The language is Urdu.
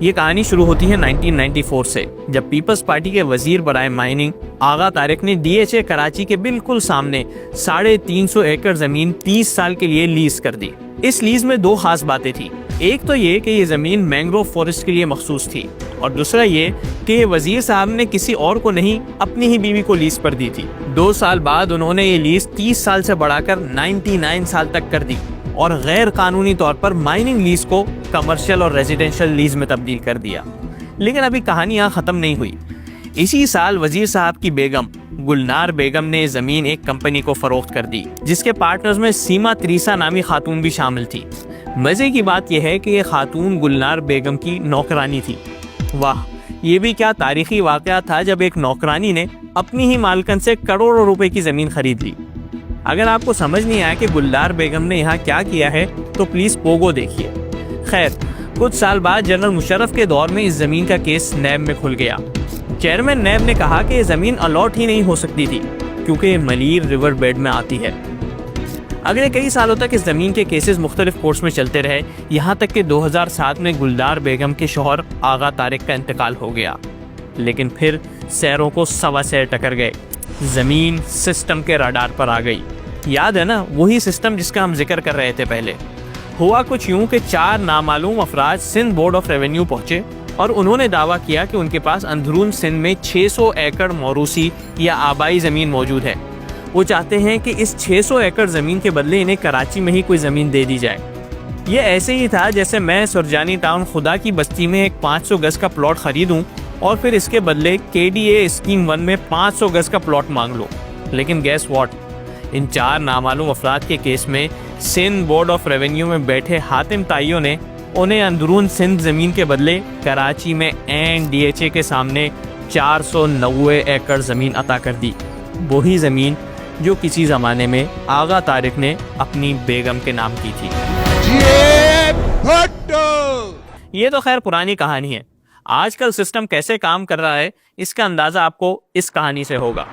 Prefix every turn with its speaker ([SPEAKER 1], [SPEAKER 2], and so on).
[SPEAKER 1] یہ کہانی شروع ہوتی ہے 1994 سے، جب پیپلز پارٹی کے وزیر برائے مائننگ آغا طارق نے DHA کراچی کے بالکل سامنے 350 ایکڑ زمین 30 سال کے لیے لیز کر دی۔ اس لیز میں دو خاص باتیں تھیں، ایک تو یہ کہ یہ زمین مینگروو فارسٹ کے لیے مخصوص تھی، اور دوسرا یہ کہ یہ وزیر صاحب نے کسی اور کو نہیں، اپنی ہی بیوی کو لیز پر دی تھی۔ 2 سال بعد انہوں نے یہ لیز 30 سال سے بڑھا کر 99 سال تک کر دی، اور غیر قانونی طور پر مائننگ لیز کو کمرشل اور ریزیڈینشل لیز میں تبدیل کر دیا۔ لیکن ابھی کہانی یہاں ختم نہیں ہوئی۔ اسی سال وزیر صاحب کی بیگم گلنار بیگم نے زمین ایک کمپنی کو فروخت کر دی، جس کے پارٹنرز میں سیما تریسا نامی خاتون بھی شامل تھی۔ مزے کی بات یہ ہے کہ یہ خاتون گلنار بیگم کی نوکرانی تھی۔ واہ، یہ بھی کیا تاریخی واقعہ تھا جب ایک نوکرانی نے اپنی ہی مالکن سے کروڑوں روپے کی زمین خرید لی۔ اگر آپ کو سمجھ نہیں آیا کہ گلنار بیگم نے یہاں کیا کیا ہے تو پلیز پوگو دیکھیے۔ خیر، کچھ سال بعد جنرل مشرف کے دور میں اس زمین کا کیس نیب میں کھل گیا۔ چیئرمین نیب نے کہا کہ یہ زمین الاٹ ہی نہیں ہو سکتی تھی کیونکہ یہ ملیر ریور بیڈ میں آتی ہے۔ اگلے کئی سالوں تک اس زمین کے کیسز مختلف کورٹس میں چلتے رہے، یہاں تک کہ 2007 میں گلنار بیگم کے شوہر آغا طارق کا انتقال ہو گیا۔ لیکن پھر سیروں کو سوا سیر ٹکر گئے، زمین سسٹم کے راڈار پر آ گئی۔ یاد ہے نا وہی سسٹم جس کا ہم ذکر کر رہے تھے پہلے؟ ہوا کچھ یوں کہ 4 نامعلوم افراد سندھ بورڈ آف ریونیو پہنچے اور انہوں نے دعویٰ کیا کہ ان کے پاس اندرون سندھ میں 600 ایکڑ موروثی یا آبائی زمین موجود ہے۔ وہ چاہتے ہیں کہ اس 600 ایکڑ زمین کے بدلے انہیں کراچی میں ہی کوئی زمین دے دی جائے۔ یہ ایسے ہی تھا جیسے میں سرجانی ٹاؤن خدا کی بستی میں ایک 500 گز کا پلاٹ خریدوں اور پھر اس کے بدلے KDA اسکیم 1 میں 500 گز کا پلاٹ مانگ لو۔ لیکن گیس واٹ، ان 4 نامعلوم افراد کے کیس میں سندھ بورڈ آف ریونیو میں بیٹھے حاتم تائیوں نے انہیں اندرون سندھ زمین کے بدلے کراچی میں این DHA کے سامنے 490 ایکڑ زمین عطا کر دی، وہی زمین جو کسی زمانے میں آغا طارق نے اپنی بیگم کے نام کی تھی۔ یہ تو خیر پرانی کہانی ہے، آج کل سسٹم کیسے کام کر رہا ہے اس کا اندازہ آپ کو اس کہانی سے ہوگا۔